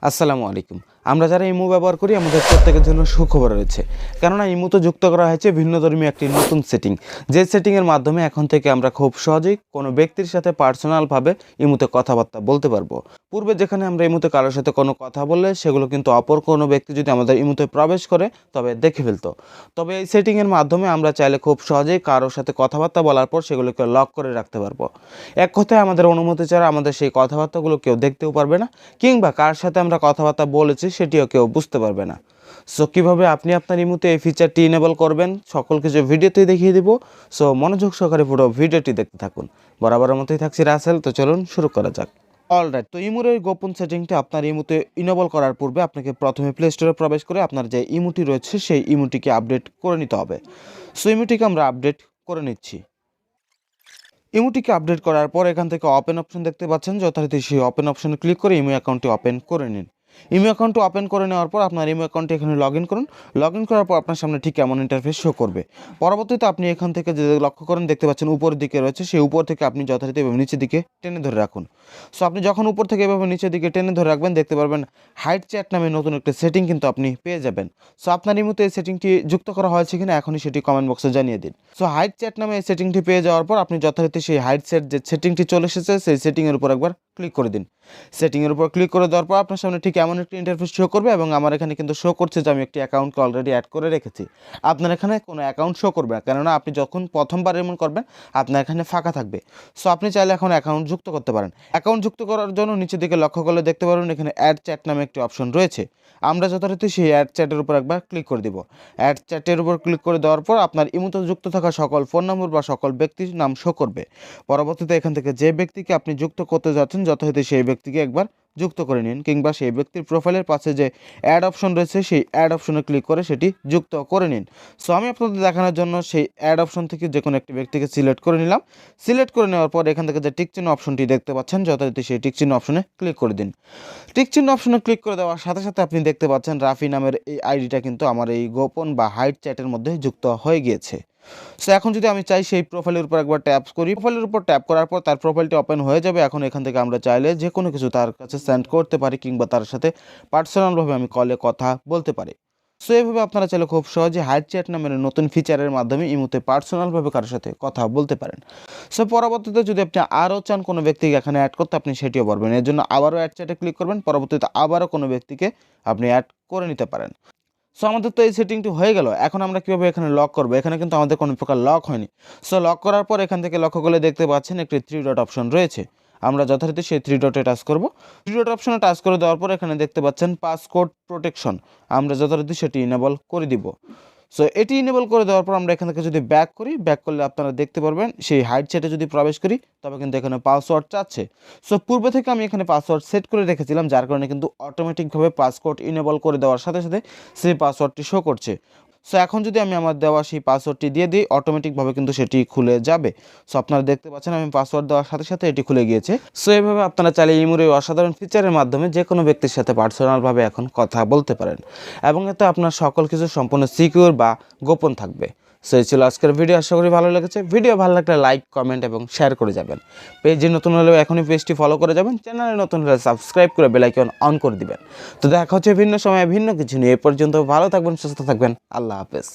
আসসালামু আলাইকুম। আমরা যারা ইমো ব্যবহার করি আমাদের প্রত্যেকের জন্য সুখবর রয়েছে, কেননা ইমোতে যুক্ত করা হয়েছে ভিন্নধর্মী একটি নতুন সেটিং, যে সেটিংয়ের মাধ্যমে এখন থেকে আমরা খুব সহজেই কোনো ব্যক্তির সাথে পার্সোনালভাবে ইমোতে কথাবার্তা বলতে পারবো। পূর্বে যেখানে আমরা ইমোতে কারোর সাথে কোনো কথা বললে সেগুলো কিন্তু অপর কোনো ব্যক্তি যদি আমাদের ইমোতে প্রবেশ করে তবে দেখে ফেলতো। তবে এই সেটিংয়ের মাধ্যমে আমরা চাইলে খুব সহজেই কারোর সাথে কথাবার্তা বলার পর সেগুলোকে লক করে রাখতে পারবো। এক কথায় আমাদের অনুমতি ছাড়া আমাদের সেই কথাবার্তাগুলো কেউ দেখতেও পারবে না, কিংবা কার সাথে আমরা কথাবার্তা বলেছি সেটিও কেউ বুঝতে পারবে না। সো কীভাবে আপনি আপনার ইমোতে এই ফিচারটি ইনেবল করবেন সকল কিছু ভিডিওতেই দেখিয়ে দিব। সো মনোযোগ সহকারে পুরো ভিডিওটি দেখতে থাকুন। বরাবরের মতোই থাকছি রাসেল, তো চলুন শুরু করা যাক। অলরাইট, তো ইমোর এই গোপন সেটিংটি আপনার ইমোতে ইনেবল করার পূর্বে আপনাকে প্রথমে প্লে স্টোরে প্রবেশ করে আপনার যে ইমোটি রয়েছে সেই ইমোটিকে আপডেট করে নিতে হবে। সো ইমোটিকে আমরা আপডেট করে নিচ্ছি। ইমোটিকে আপডেট করার পর এখান থেকে ওপেন অপশন দেখতে পাচ্ছেন, যথারীতি সেই ওপেন অপশনে ক্লিক করে ইমো অ্যাকাউন্টটি ওপেন করে নিন। ইমো অ্যাকাউন্টটি ওপেন করে নেওয়ার পর আপনার ইমো অ্যাকাউন্টে এখানে লগ ইন করুন। লগ ইন করার পর আপনার সামনে ঠিক এমন ইন্টারফেস শো করবে। পরবর্তীতে আপনি এখান থেকে যে লক্ষ্য করেন দেখতে পাচ্ছেন উপরের দিকে রয়েছে, সেই উপর থেকে আপনি যথারীতি এভাবে নিচের দিকে টেনে ধরে রাখুন। সো আপনি যখন উপর থেকে এভাবে নিচের দিকে টেনে ধরে রাখবেন দেখতে পারবেন হাইড চ্যাট নামে নতুন একটা সেটিং কিন্তু আপনি পেয়ে যাবেন। সো আপনার ইমোতে এই সেটিংটি যুক্ত করা হয়েছে কিনা এখনই সেটি কমেন্ট বক্সে জানিয়ে দিন। সো হাইড চ্যাট নামে এই সেটিংটি পেয়ে যাওয়ার পর আপনি যথারীতি সেই হাইড চ্যাট যে সেটিংটি চলে এসেছে সেই সেটিংয়ের উপর একবার ক্লিক করে দিন। সেটিংয়ের উপর ক্লিক করে দেওয়ার পর আপনার সামনে ঠিক এমন একটি ইন্টারফেস শো করবে, এবং আমার এখানে কিন্তু শো করছে যে আমি একটি অ্যাকাউন্টকে অলরেডি অ্যাড করে রেখেছি। আপনার এখানে কোনো অ্যাকাউন্ট শো করবে না, কেননা আপনি যখন প্রথমবার এমন করবেন আপনার এখানে ফাঁকা থাকবে। সো আপনি চাইলে এখন অ্যাকাউন্ট যুক্ত করতে পারেন। অ্যাকাউন্ট যুক্ত করার জন্য নিচের দিকে লক্ষ্য করলে দেখতে পারবেন এখানে অ্যাড চ্যাট নামে একটি অপশন রয়েছে। আমরা যথারীতি সেই অ্যাড চ্যাটের উপর একবার ক্লিক করে দিব। অ্যাড চ্যাটের উপর ক্লিক করে দেওয়ার পর আপনার ইমোতে যুক্ত থাকা সকল ফোন নম্বর বা সকল ব্যক্তির নাম শো করবে। পরবর্তীতে এখান থেকে যে ব্যক্তিকে আপনি যুক্ত করতে যাচ্ছেন যথারীতি সেই ব্যক্তিকে একবার যুক্ত করে নিন, কিংবা সেই ব্যক্তির প্রোফাইলের পাশে যে অ্যাড অপশন রয়েছে সেই অ্যাড অপশনে ক্লিক করে সেটি যুক্ত করে নিন। সো আমি আপনাদের দেখানোর জন্য সেই অ্যাড অপশন থেকে যে কোনো একটি ব্যক্তিকে সিলেক্ট করে নিলাম। সিলেক্ট করে নেওয়ার পর এখান থেকে যে টিক চিহ্ন অপশনটি দেখতে পাচ্ছেন যথারীতি সেই টিক চিহ্ন অপশনে ক্লিক করে দিন। টিক চিহ্ন অপশনে ক্লিক করে দেওয়ার সাথে সাথে আপনি দেখতে পাচ্ছেন রাফি নামের এই আইডিটা কিন্তু আমার এই গোপন বা হাইড চ্যাটের মধ্যে যুক্ত হয়ে গিয়েছে। সো এখন যদি আমি চাই সেই প্রোফাইলের উপর একবার ট্যাপ করি, প্রোফাইলের উপর ট্যাপ করার পর তার প্রোফাইলটি ওপেন হয়ে যাবে। এখন এখান থেকে আমরা চাইলে যে কোনো কিছু তার কাছে সেন্ড করতে পারি, কিংবা তার সাথে পার্সোনালভাবে আমি কলে কথা বলতে পারি। সো এইভাবে আপনারা চাইলে খুব সহজে হাইড চ্যাট নামের নতুন ফিচারের মাধ্যমে ইমোতে পার্সোনালভাবে কারোর সাথে কথা বলতে পারেন। সো পরবর্তীতে যদি আপনি আরও চান কোনো ব্যক্তিকে এখানে অ্যাড করতে, আপনি সেটিও পারবেন। এর জন্য আবারও অ্যাড চ্যাটে ক্লিক করবেন, পরবর্তীতে আবারও কোনো ব্যক্তিকে আপনি অ্যাড করে নিতে পারেন। সো আমাদের তো এই সেটিংটি হয়ে গেল। এখন আমরা কীভাবে এখানে লক করবো? এখানে কিন্তু আমাদের কোনো প্রকার লক হয়নি। সো লক করার পর এখান থেকে লক্ষ্য করলে দেখতে পাচ্ছেন একটি 3 ডট অপশন রয়েছে। আমরা যথারীতি সেই 3 ডটে টাচ করব। 3 ডট অপশনে টাচ করে দেওয়ার পর এখানে দেখতে পাচ্ছেন পাসকোড প্রোটেকশন, আমরা যথারীতি সেটি ইনেবল করে দিব। সো এটি ইনেবল করে দেওয়ার পর আমরা এখান থেকে যদি ব্যাক করি, ব্যাক করলে আপনারা দেখতে পারবেন সেই হাইড চ্যাটে যদি প্রবেশ করি তবে কিন্তু এখানে পাসওয়ার্ড চাচ্ছে। সো পূর্বে থেকে আমি এখানে পাসওয়ার্ড সেট করে রেখেছিলাম, যার কারণে কিন্তু অটোমেটিকভাবে পাসকোড ইনেবল করে দেওয়ার সাথে সাথে সেই পাসওয়ার্ডটি শো করছে। সো এখন যদি আমি আমার দেওয়া সেই পাসওয়ার্ডটি দিয়ে দিই অটোমেটিকভাবে কিন্তু সেটি খুলে যাবে। সো আপনারা দেখতে পাচ্ছেন আমি পাসওয়ার্ড দেওয়ার সাথে সাথে এটি খুলে গিয়েছে। সো এইভাবে আপনারা চাইলে ইমোর এই অসাধারণ ফিচারের মাধ্যমে যে কোনো ব্যক্তির সাথে পার্সোনালভাবে এখন কথা বলতে পারেন, এবং এতে আপনার সকল কিছু সম্পূর্ণ সিকিউর বা গোপন থাকবে। সো এই ছিল আজকের ভিডিও, আশা করি ভালো লেগেছে। ভিডিও ভালো লাগলে লাইক, কমেন্ট এবং শেয়ার করে যাবেন। পেজে নতুন হলেও এখনই পেজটি ফলো করে যাবেন, চ্যানেলে নতুন হলে সাবস্ক্রাইব করে বেল আইকন অন করে দিবেন। তো দেখা হচ্ছে ভিন্ন সময়ে ভিন্ন কিছু নিয়ে। এ পর্যন্ত ভালো থাকবেন, সুস্থ থাকবেন, আল্লাহ হাফেজ।